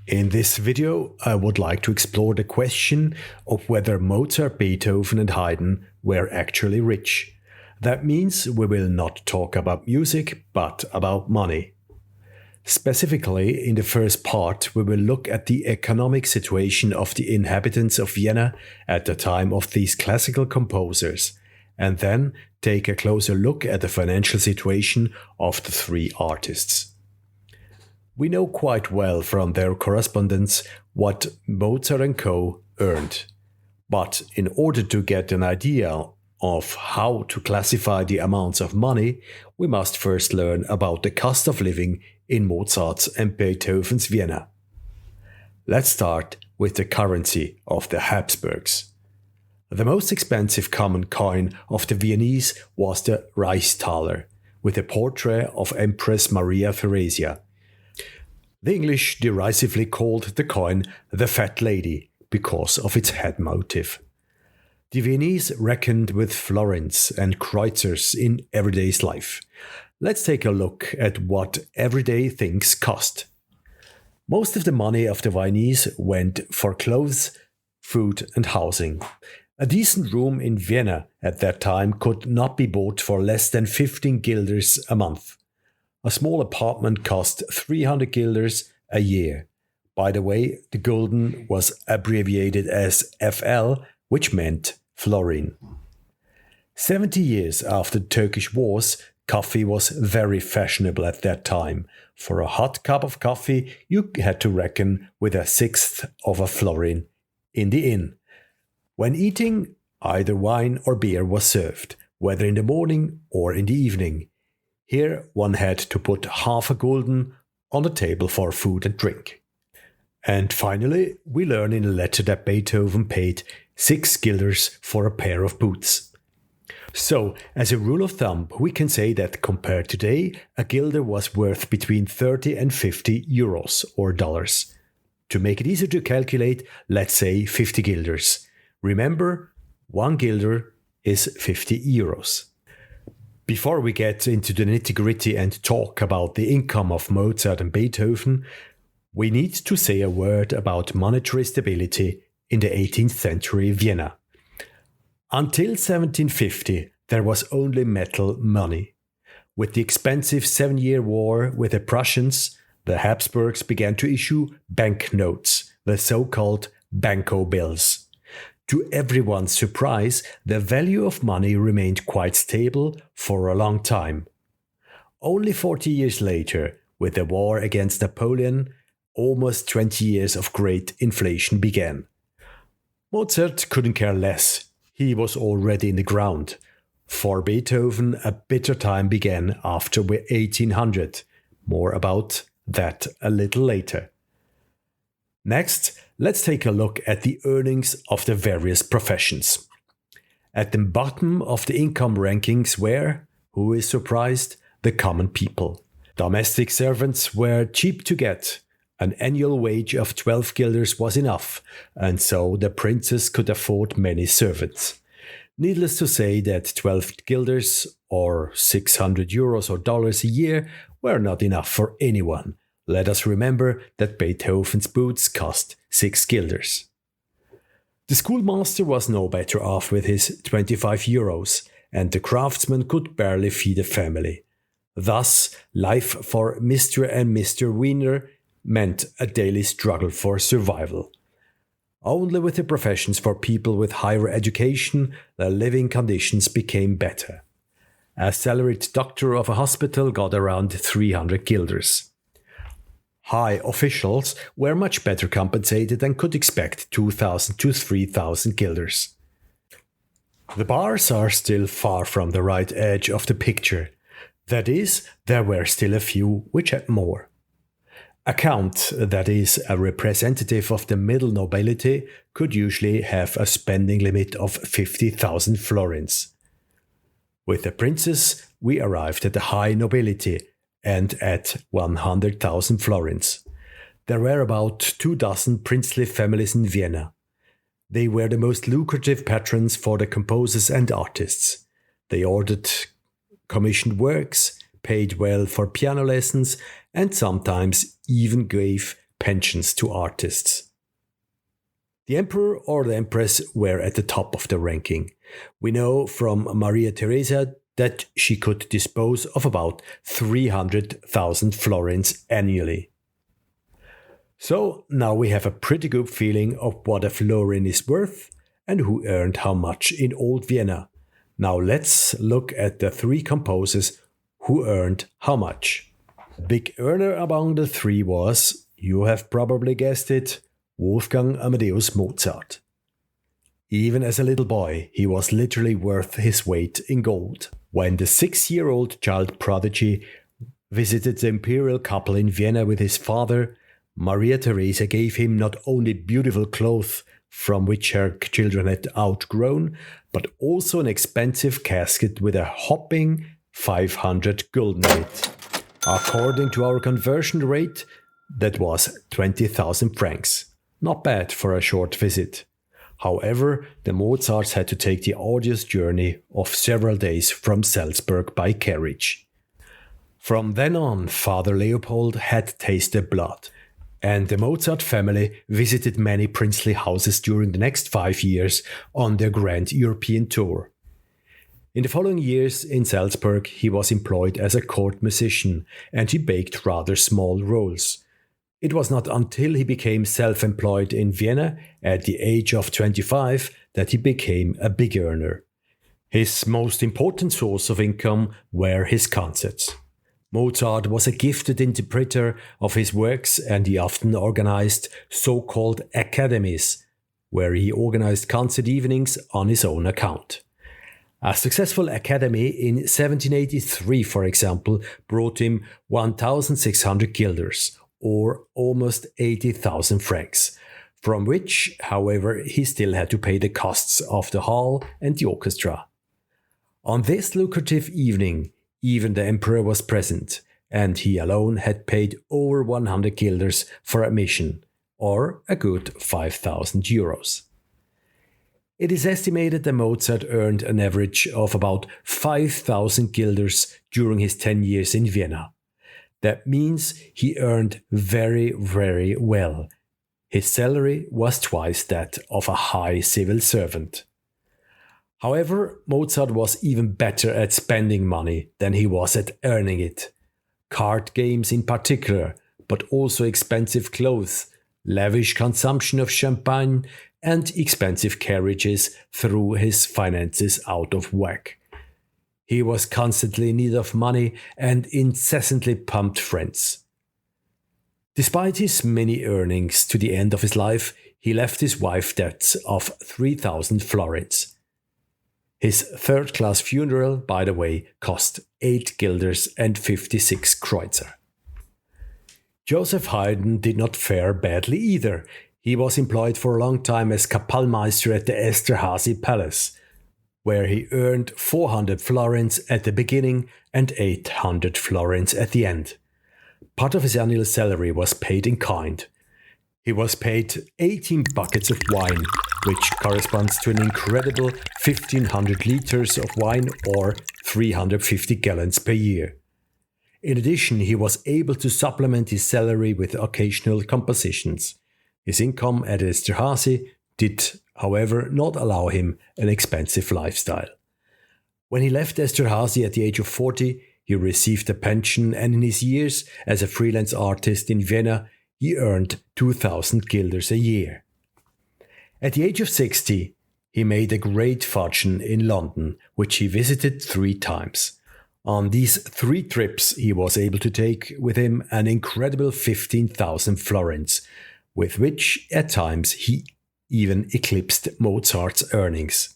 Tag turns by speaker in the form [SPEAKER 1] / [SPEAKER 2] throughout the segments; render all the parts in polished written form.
[SPEAKER 1] In this video, I would like to explore the question of whether Mozart, Beethoven and Haydn were actually rich. That means we will not talk about music, but about money. Specifically, in the first part, we will look at the economic situation of the inhabitants of Vienna at the time of these classical composers, and then take a closer look at the financial situation of the three artists. We know quite well from their correspondence what Mozart and co. earned. But in order to get an idea of how to classify the amounts of money, we must first learn about the cost of living in Mozart's and Beethoven's Vienna. Let's start with the currency of the Habsburgs. The most expensive common coin of the Viennese was the Reichsthaler, with a portrait of Empress Maria Theresia. The English derisively called the coin the Fat Lady because of its head motif. The Viennese reckoned with florins and kreuzers in everyday life. Let's take a look at what everyday things cost. Most of the money of the Viennese went for clothes, food and housing. A decent room in Vienna at that time could not be bought for less than 15 guilders a month. A small apartment cost 300 guilders a year. By the way, the gulden was abbreviated as FL, which meant florin. 70 years after the Turkish wars, coffee was very fashionable at that time. For a hot cup of coffee, you had to reckon with a sixth of a florin in the inn. When eating, either wine or beer was served, whether in the morning or in the evening. Here one had to put half a gulden on the table for food and drink. And finally, we learn in a letter that Beethoven paid 6 guilders for a pair of boots. So, as a rule of thumb, we can say that compared to today, a guilder was worth between 30 and 50 euros or dollars. To make it easier to calculate, let's say 50 guilders. Remember, 1 guilder is 50 euros. Before we get into the nitty-gritty and talk about the income of Mozart and Beethoven, we need to say a word about monetary stability in the 18th century Vienna. Until 1750, there was only metal money. With the expensive 7-year war with the Prussians, the Habsburgs began to issue banknotes, the so-called banco bills. To everyone's surprise, the value of money remained quite stable for a long time. Only 40 years later, with the war against Napoleon, almost 20 years of great inflation began. Mozart couldn't care less. He was already in the ground. For Beethoven, a bitter time began after 1800. More about that a little later. Next, let's take a look at the earnings of the various professions. At the bottom of the income rankings were, who is surprised, the common people. Domestic servants were cheap to get. An annual wage of 12 guilders was enough, and so the princes could afford many servants. Needless to say that 12 guilders, or 600 euros or dollars a year, were not enough for anyone. Let us remember that Beethoven's boots cost 6 guilders. The schoolmaster was no better off with his 25 euros, and the craftsman could barely feed a family. Thus, life for Mr. and Mr. Wiener meant a daily struggle for survival. Only with the professions for people with higher education, their living conditions became better. A salaried doctor of a hospital got around 300 guilders. High officials were much better compensated and could expect 2,000 to 3,000 guilders. The bars are still far from the right edge of the picture. That is, there were still a few which had more. A count, that is, a representative of the middle nobility, could usually have a spending limit of 50,000 florins. With the princes, we arrived at the high nobility, and at 100,000 florins. There were about 24 princely families in Vienna. They were the most lucrative patrons for the composers and artists. They ordered commissioned works, paid well for piano lessons, and sometimes even gave pensions to artists. The emperor or the empress were at the top of the ranking. We know from Maria Theresa that she could dispose of about 300,000 florins annually. So now we have a pretty good feeling of what a florin is worth and who earned how much in old Vienna. Now let's look at the three composers who earned how much. The big earner among the three was, you have probably guessed it, Wolfgang Amadeus Mozart. Even as a little boy, he was literally worth his weight in gold. When the 6-year-old child prodigy visited the imperial couple in Vienna with his father, Maria Theresa gave him not only beautiful clothes from which her children had outgrown, but also an expensive casket with a hopping 500 gulden in it. According to our conversion rate, that was 20,000 francs. Not bad for a short visit. However, the Mozarts had to take the arduous journey of several days from Salzburg by carriage. From then on, Father Leopold had tasted blood, and the Mozart family visited many princely houses during the next 5 years on their grand European tour. In the following years in Salzburg, he was employed as a court musician, and he baked rather small roles. It was not until he became self-employed in Vienna at the age of 25 that he became a big earner. His most important source of income were his concerts. Mozart was a gifted interpreter of his works, and he often organized so-called academies, where he organized concert evenings on his own account. A successful academy in 1783, for example, brought him 1,600 guilders, or almost 80,000 francs, from which, however, he still had to pay the costs of the hall and the orchestra. On this lucrative evening, even the emperor was present, and he alone had paid over 100 guilders for admission, or a good 5,000 euros. It is estimated that Mozart earned an average of about 5,000 guilders during his 10 years in Vienna. That means he earned very, very well. His salary was twice that of a high civil servant. However, Mozart was even better at spending money than he was at earning it. Card games in particular, but also expensive clothes, lavish consumption of champagne, and expensive carriages threw his finances out of whack. He was constantly in need of money and incessantly pumped friends. Despite his many earnings to the end of his life, he left his wife debts of 3,000 florins. His third-class funeral, by the way, cost 8 guilders and 56 kreuzer. Joseph Haydn did not fare badly either. He was employed for a long time as Kapellmeister at the Esterházy Palace, where he earned 400 florins at the beginning and 800 florins at the end. Part of his annual salary was paid in kind. He was paid 18 buckets of wine, which corresponds to an incredible 1,500 liters of wine or 350 gallons per year. In addition, he was able to supplement his salary with occasional compositions. His income at Esterházy did, however, not allow him an expensive lifestyle. When he left Esterházy at the age of 40, he received a pension, and in his years as a freelance artist in Vienna, he earned 2,000 guilders a year. At the age of 60, he made a great fortune in London, which he visited 3 times. On these 3 trips, he was able to take with him an incredible 15,000 florins, with which at times he even eclipsed Mozart's earnings.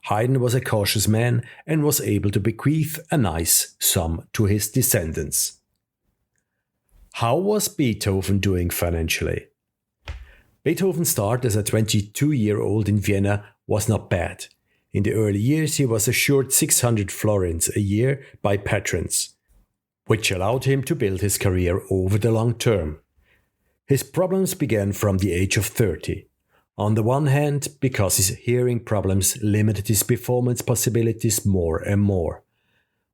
[SPEAKER 1] Haydn was a cautious man and was able to bequeath a nice sum to his descendants. How was Beethoven doing financially? Beethoven's start as a 22-year-old in Vienna was not bad. In the early years, he was assured 600 florins a year by patrons, which allowed him to build his career over the long term. His problems began from the age of 30. On the one hand, because his hearing problems limited his performance possibilities more and more.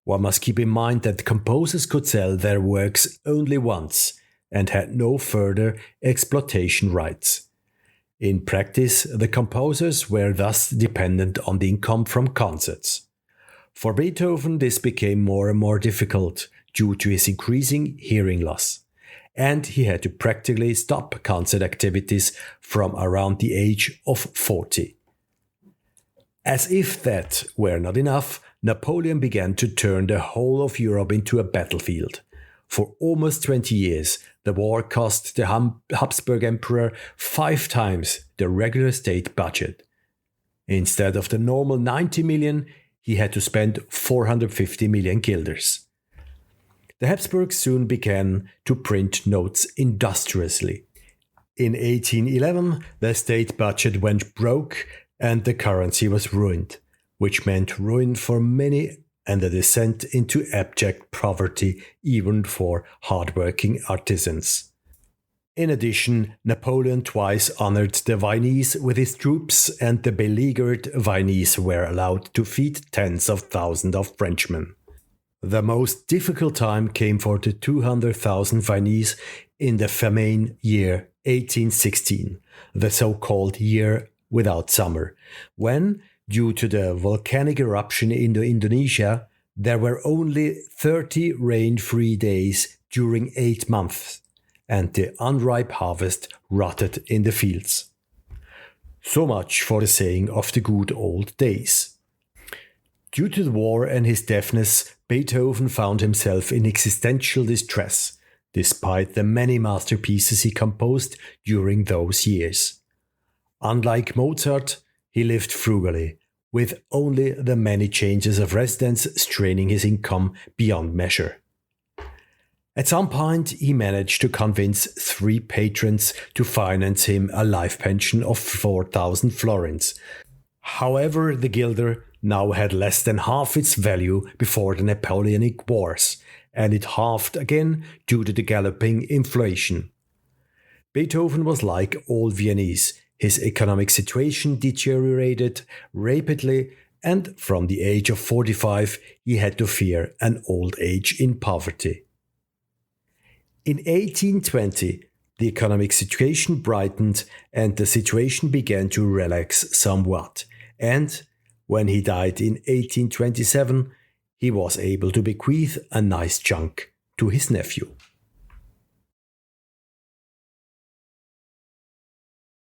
[SPEAKER 1] One must keep in mind that composers could sell their works only once, and had no further exploitation rights. In practice, the composers were thus dependent on the income from concerts. For Beethoven, this became more and more difficult due to his increasing hearing loss, and he had to practically stop concert activities from around the age of 40. As if that were not enough, Napoleon began to turn the whole of Europe into a battlefield. For almost 20 years, the war cost the Habsburg Emperor 5 times the regular state budget. Instead of the normal 90 million, he had to spend 450 million guilders. The Habsburgs soon began to print notes industriously. In 1811, the state budget went broke and the currency was ruined, which meant ruin for many and a descent into abject poverty even for hard-working artisans. In addition, Napoleon twice honored the Viennese with his troops, and the beleaguered Viennese were allowed to feed tens of thousands of Frenchmen. The most difficult time came for the 200,000 Viennese in the famine year 1816, the so-called year without summer, when, due to the volcanic eruption in Indonesia, there were only 30 rain-free days during 8 months, and the unripe harvest rotted in the fields. So much for the saying of the good old days. Due to the war and his deafness, Beethoven found himself in existential distress, despite the many masterpieces he composed during those years. Unlike Mozart, he lived frugally, with only the many changes of residence straining his income beyond measure. At some point, he managed to convince 3 patrons to finance him a life pension of 4,000 florins. However, the guilder now had less than half its value before the Napoleonic Wars, and it halved again due to the galloping inflation. Beethoven was like all Viennese. His economic situation deteriorated rapidly, and from the age of 45 he had to fear an old age in poverty. In 1820, the economic situation brightened and the situation began to relax somewhat, and when he died in 1827, he was able to bequeath a nice chunk to his nephew.